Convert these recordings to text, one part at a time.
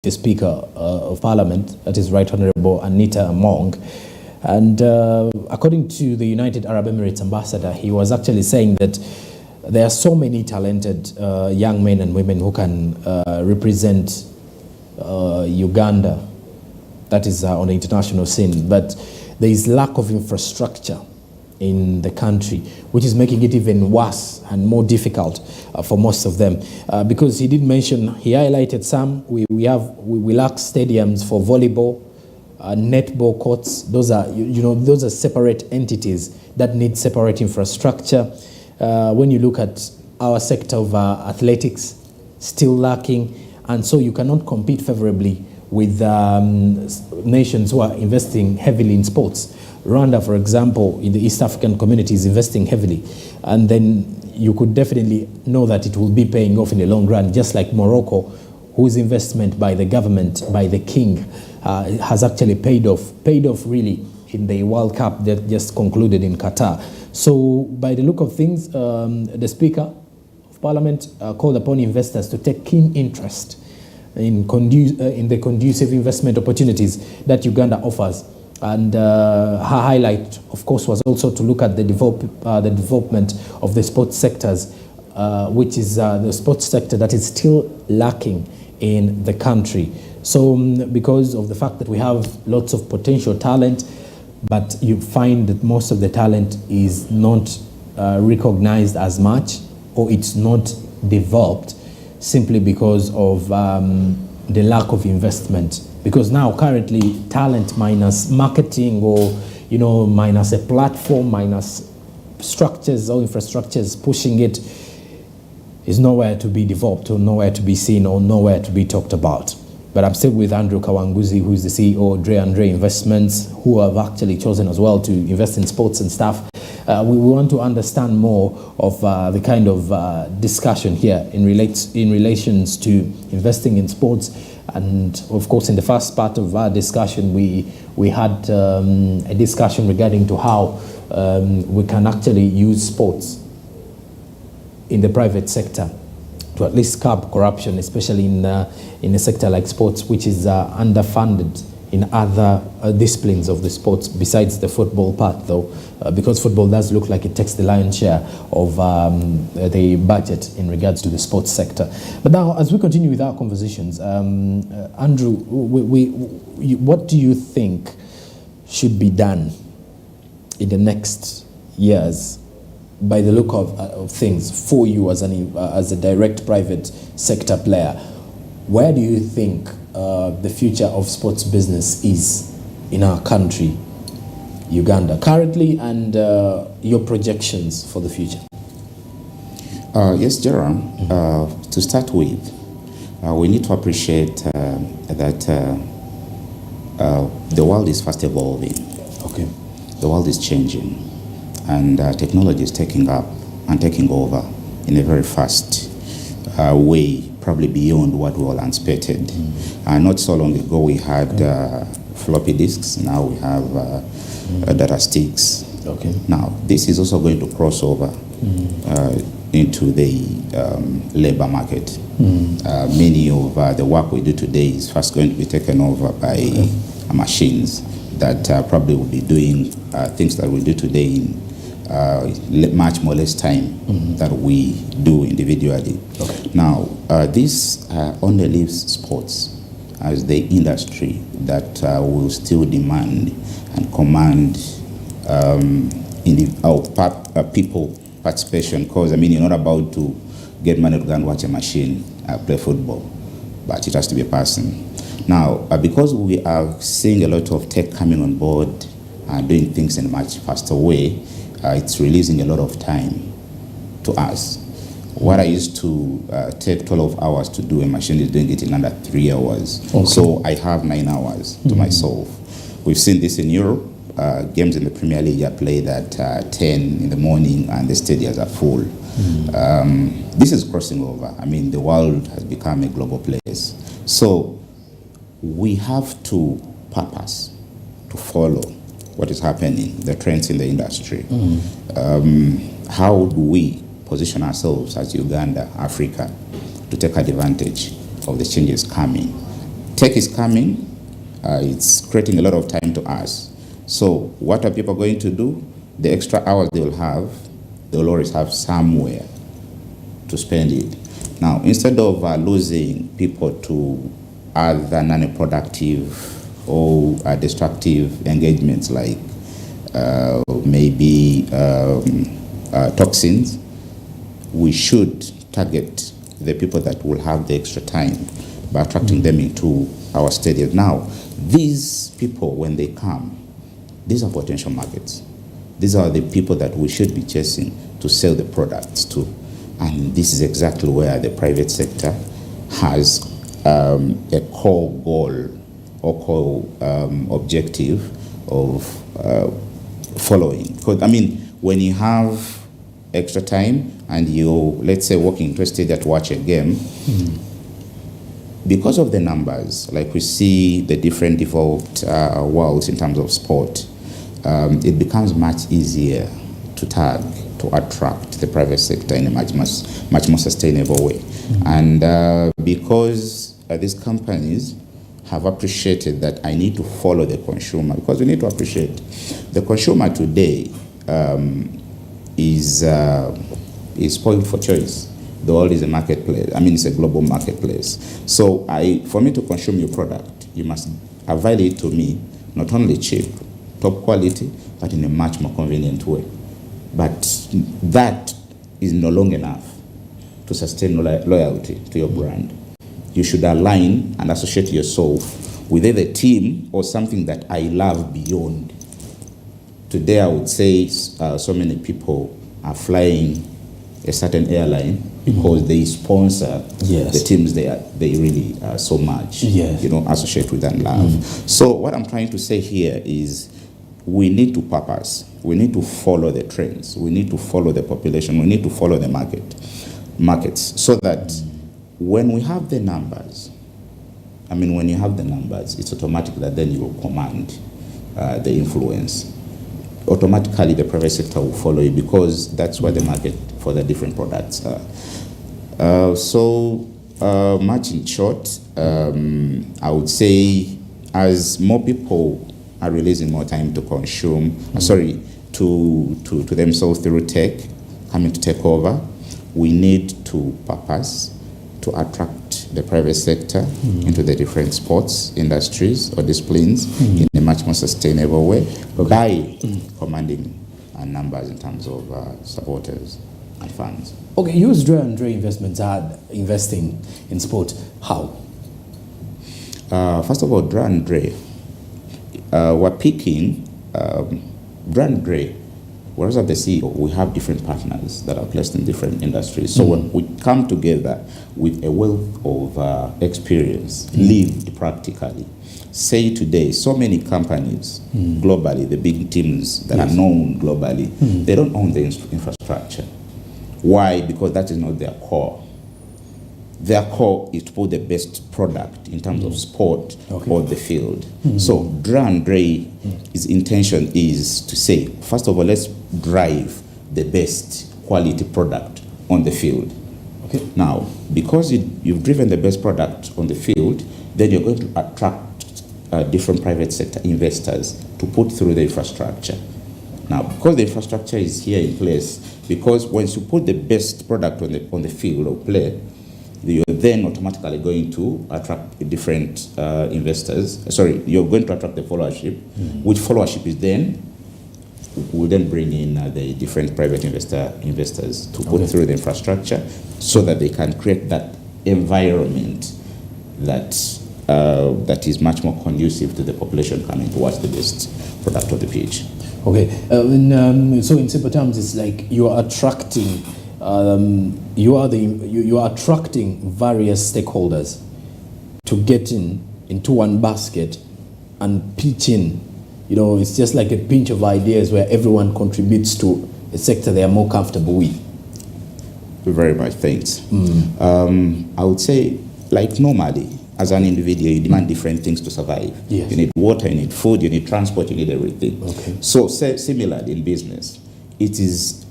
the Speaker of Parliament, that is Right Honorable Anita Among. And according to the United Arab Emirates ambassador, he was actually saying that there are so many talented young men and women who can represent Uganda, that is on the international scene, but there is lack of infrastructure in the country, which is making it even worse and more difficult for most of them. Because he did mention, he highlighted some. We lack stadiums for volleyball, netball courts. Those are, those are separate entities that need separate infrastructure. When you look at our sector of athletics, still lacking, and so you cannot compete favorably with nations who are investing heavily in sports. Rwanda, for example, in the East African community is investing heavily, and then you could definitely know that it will be paying off in the long run, just like Morocco, whose investment by the government, by the king, has actually paid off really in the World Cup that just concluded in Qatar. So by the look of things, the Speaker of Parliament called upon investors to take keen interest in the conducive investment opportunities that Uganda offers. And her highlight, of course, was also to look at the development of the sports sectors, which is the sports sector that is still lacking in the country. So because of the fact that we have lots of potential talent, but you find that most of the talent is not recognized as much, or it's not developed simply because of the lack of investment. Because now currently talent minus marketing, or minus a platform, minus structures or infrastructures pushing it, is nowhere to be developed or nowhere to be seen or nowhere to be talked about. But I'm still with Andrew Kawanguzi, who is the CEO of Dre Investments, who have actually chosen as well to invest in sports and stuff. We want to understand more of the kind of discussion here in relations to investing in sports. And of course, in the first part of our discussion, we had a discussion regarding to how we can actually use sports in the private sector to at least curb corruption, especially in a sector like sports, which is underfunded in other disciplines of the sports besides the football part, though, because football does look like it takes the lion's share of the budget in regards to the sports sector. But now, as we continue with our conversations, Andrew, what do you think should be done in the next years, by the look of things, for you as a direct private sector player? Where do you think the future of sports business is in our country, Uganda, currently, and your projections for the future? Yes, Jerome. To start with, we need to appreciate that the world is fast evolving. Okay. The world is changing, and technology is taking up and taking over in a very fast way, probably beyond what we all anticipated. Not so long ago, we had floppy disks. Now we have data sticks. Okay. Now, this is also going to cross over into the labor market. Many of the work we do today is first going to be taken over by machines that probably will be doing things that we do today in much more less time than we do individually. Okay. Now, this only leaves sports as the industry that will still demand and command people participation, because you're not about to get money to go and watch a machine play football, but it has to be a person. Now, because we are seeing a lot of tech coming on board and doing things in a much faster way, it's releasing a lot of time to us. What I used to take 12 hours to do, a machine is doing it in under 3 hours. Okay. So I have 9 hours to myself. We've seen this in Europe. Games in the Premier League are played at 10 in the morning and the stadiums are full. This is crossing over. The world has become a global place. So we have to purpose to follow what is happening, the trends in the industry. How do we position ourselves as Uganda, Africa, to take advantage of the changes coming? Tech is coming. It's creating a lot of time to us. So what are people going to do? The extra hours they will always have somewhere to spend it. Now, instead of losing people to other non-productive or destructive engagements like maybe toxins, we should target the people that will have the extra time by attracting them into our stadium. Now, these people, when they come, these are potential markets. These are the people that we should be chasing to sell the products to. And this is exactly where the private sector has a core goal or core objective of following. Because, I mean, when you have extra time and you, let's say, walking into a stadium to watch a game, because of the numbers, like we see the different developed worlds in terms of sport, it becomes much easier to tag, to attract the private sector in a much more sustainable way. And because these companies have appreciated that I need to follow the consumer, because we need to appreciate the consumer today is spoiled for choice. The world is a marketplace. I mean, it's a global marketplace. So for me to consume your product, you must avail it to me, not only cheap, top quality, but in a much more convenient way. But that is no longer enough to sustain loyalty to your brand. You should align and associate yourself with either a team or something that I love beyond. Today, I would say so many people are flying a certain airline because they sponsor the teams they really so much, associate with and love. So what I'm trying to say here is we need to purpose. We need to follow the trends. We need to follow the population. We need to follow the markets, so that when we have the numbers, when you have the numbers, it's automatic that then you will command the influence. Automatically, the private sector will follow you because that's where the market for the different products are. So much in short, I would say as more people are releasing more time to consume, to themselves through tech, coming to take over, we need to purpose to attract the private sector into the different sports, industries or disciplines in a much more sustainable way by commanding numbers in terms of supporters and fans. Okay, use Dre and Dre Investments are investing in sport. How? First of all, Dre and Dre, we're picking Dre and Dre. Whereas at the CEO, we have different partners that are placed in different industries. So when we come together with a wealth of experience, lived practically. Say today, so many companies globally, the big teams that are known globally, they don't own the infrastructure. Why? Because that is not their core. Their core is to put the best product in terms of sport or the field. So Dre and Dre, his intention is to say, first of all, let's drive the best quality product on the field. Okay. Now, because you've driven the best product on the field, then you're going to attract different private sector investors to put through the infrastructure. Now, because the infrastructure is here in place, because once you put the best product on the field of play, you're then automatically going to attract different investors. You're going to attract the followership, which followership is then will then bring in the different private investors to put through the infrastructure so that they can create that environment that is much more conducive to the population coming towards the best product of the pitch. Okay, so in simple terms, it's like you are attracting. You are attracting various stakeholders to get into one basket and pitch in. It's just like a pinch of ideas where everyone contributes to a sector they are more comfortable with. Very much, thanks. I would say, like normally, as an individual, you demand different things to survive. Yes. You need water, you need food, you need transport, you need everything. Okay. So similarly in business, it's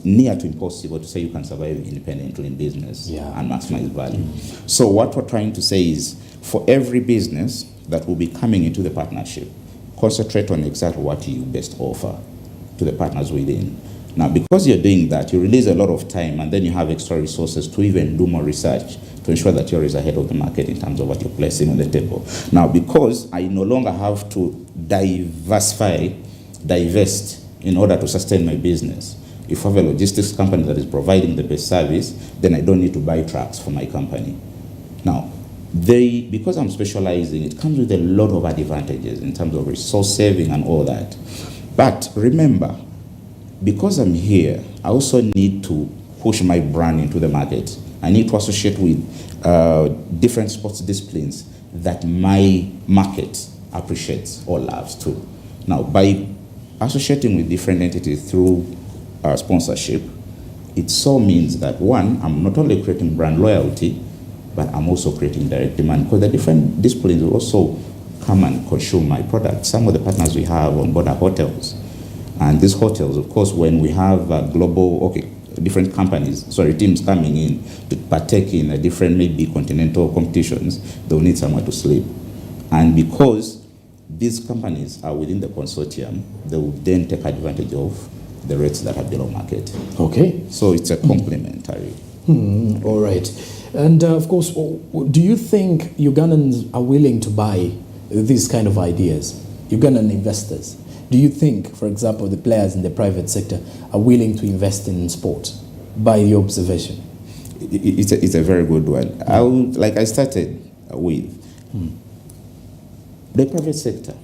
near to impossible to say you can survive independently in business and maximize value. So what we're trying to say is for every business that will be coming into the partnership, concentrate on exactly what you best offer to the partners within. Now, because you're doing that, you release a lot of time, and then you have extra resources to even do more research to ensure that you're ahead of the market in terms of what you're placing on the table. Now, because I no longer have to divest in order to sustain my business. If I have a logistics company that is providing the best service, then I don't need to buy trucks for my company. Now, because I'm specializing, it comes with a lot of advantages in terms of resource saving and all that. But remember, because I'm here, I also need to push my brand into the market. I need to associate with different sports disciplines that my market appreciates or loves too. Now, by associating with different entities through sponsorship, it so means that, one, I'm not only creating brand loyalty, but I'm also creating direct demand, because the different disciplines will also come and consume my product. Some of the partners we have on board are hotels. And these hotels, of course, when we have different teams coming in to partake in different maybe continental competitions, they'll need somewhere to sleep. And because these companies are within the consortium, they will then take advantage of the rates that are below market. Okay. So it's a complementary. All right. And of course, do you think Ugandans are willing to buy these kind of ideas? Ugandan investors? Do you think, for example, the players in the private sector are willing to invest in sport, by your observation? It's a very good one. Like I started with, the private sector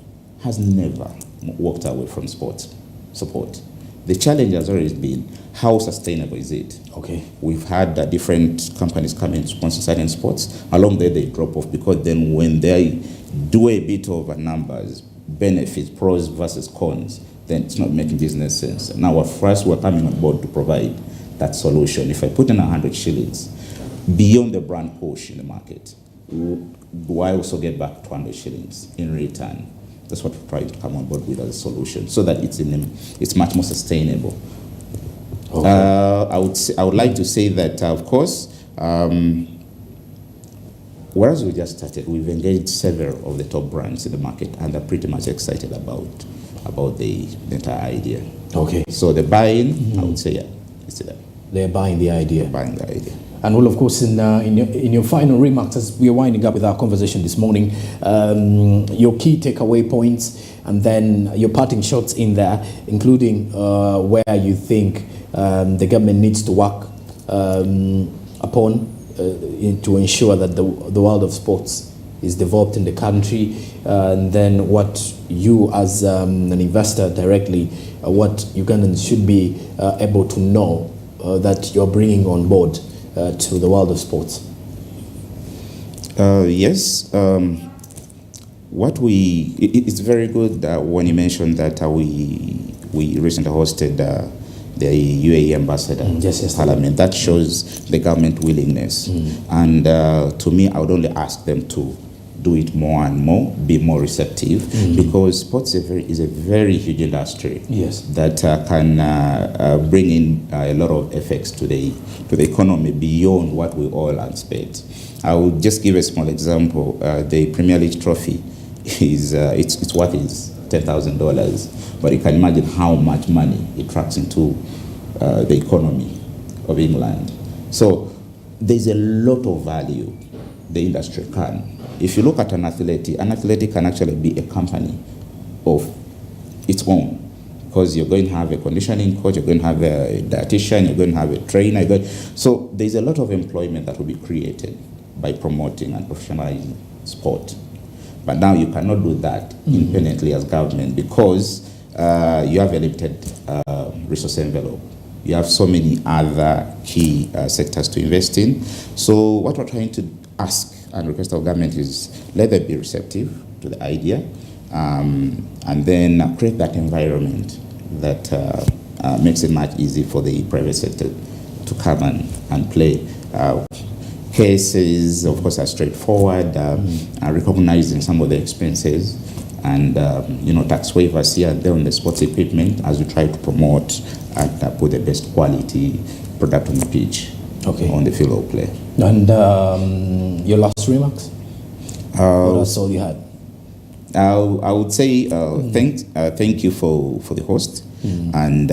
has never walked away from sport support. The challenge has always been, how sustainable is it? Okay. We've had different companies come in to sponsor certain sports. Along there, they drop off, because then when they do a bit of numbers, benefits, pros versus cons, then it's not making business sense. Now, for us, we're coming on board to provide that solution. If I put in 100 shillings, beyond the brand push in the market, do I also get back 200 shillings in return? That's what we're trying to come on board with as a solution, so that it's much more sustainable. Okay. I would like to say that, of course, whereas we just started, we've engaged several of the top brands in the market, and they're pretty much excited about the entire idea. Okay. So the buy-in, I would say, yeah, it's there. They're buying the idea. They're buying the idea. And well, of course, in your final remarks, as we are winding up with our conversation this morning, your key takeaway points, and then your parting shots in there, including where you think the government needs to work upon to ensure that the world of sports is developed in the country, and then what you as an investor directly, what Ugandans should be able to know that you're bringing on board to the world of sports. Yes. It's very good when you mentioned that we recently hosted the UAE ambassador parliament. That shows the government willingness. And to me, I would only ask them to do it more and more, be more receptive, because sports is a very huge industry. Yes. That can bring in a lot of effects to the economy beyond what we all anticipate. I will just give a small example. The Premier League trophy is its worth is $10,000, but you can imagine how much money it tracks into the economy of England. So there's a lot of value the industry can. If you look at an athlete can actually be a company of its own, because you're going to have a conditioning coach, you're going to have a dietitian, you're going to have a trainer. So there's a lot of employment that will be created by promoting and professionalizing sport. But now you cannot do that independently as government, because you have a limited resource envelope. You have so many other key sectors to invest in. So what we're trying to ask and request of government is, let them be receptive to the idea, and then create that environment that makes it much easier for the private sector to come and play. Cases, of course, are straightforward, recognizing some of the expenses, and tax waivers here and there on the sports equipment, as we try to promote and put the best quality product on the pitch, on the field of play. And your last remarks? Or that's all you had? I would say thank you for the host, and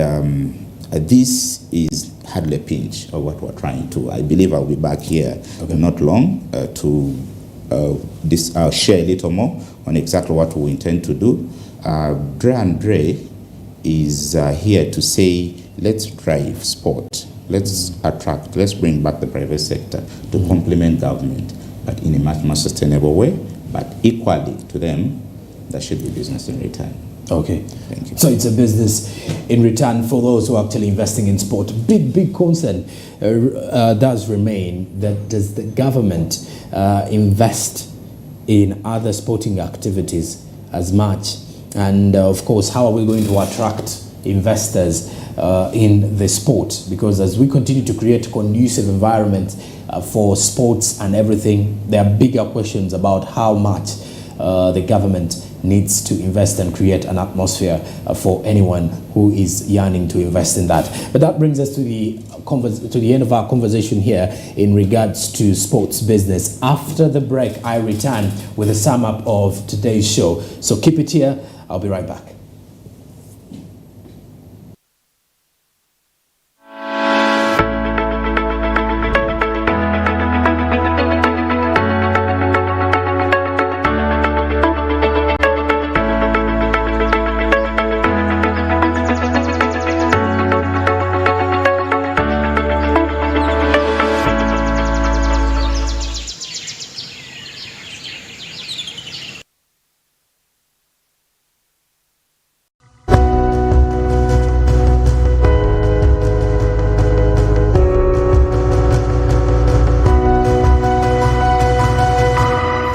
this is hardly a pinch of what we're trying to. I believe I'll be back here not long to share a little more on exactly what we intend to do. Dre and Dre is here to say, let's drive sport, let's bring back the private sector to complement government, but in a much more sustainable way. But equally to them, there should be business in return. Okay. Thank you. So it's a business in return for those who are actually investing in sport. Big concern does remain that does the government invest in other sporting activities as much? And of course, how are we going to attract investors in the sport? Because as we continue to create conducive environment for sports and everything, there are bigger questions about how much the government needs to invest and create an atmosphere for anyone who is yearning to invest in that. But that brings us to the end of our conversation here in regards to sports business. After the break, I return with a sum up of today's show. So keep it here. I'll be right back.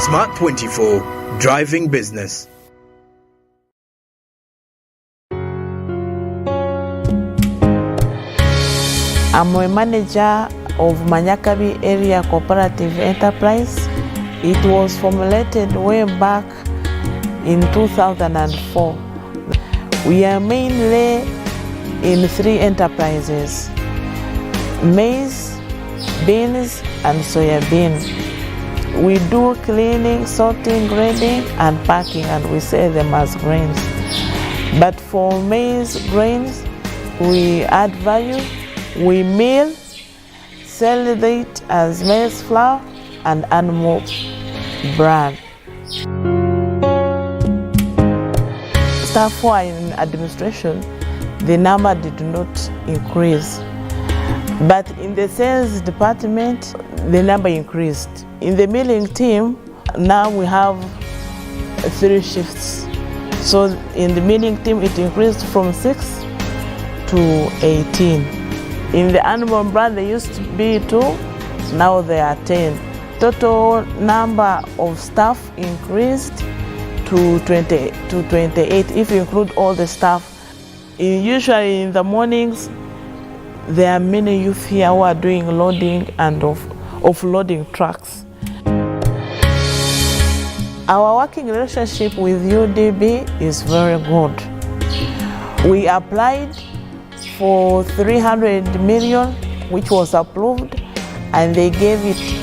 Smart 24, driving business. I'm a manager of Manyakabi Area Cooperative Enterprise. It was formulated way back in 2004. We are mainly in 3 enterprises: maize, beans, and soybean. We do cleaning, sorting, grading, and packing, and we sell them as grains. But for maize grains, we add value, we mill, sell it as maize flour and animal bran. Staff who are in administration, the number did not increase. But in the sales department, the number increased. In the milling team, now we have 3 shifts. So in the milling team, it increased from 6 to 18. In the animal brand, there used to be 2, now there are 10. Total number of staff increased to 28 if you include all the staff. Usually in the mornings, there are many youth here who are doing loading and offloading trucks. Our working relationship with UDB is very good. We applied for 300 million, which was approved, and they gave it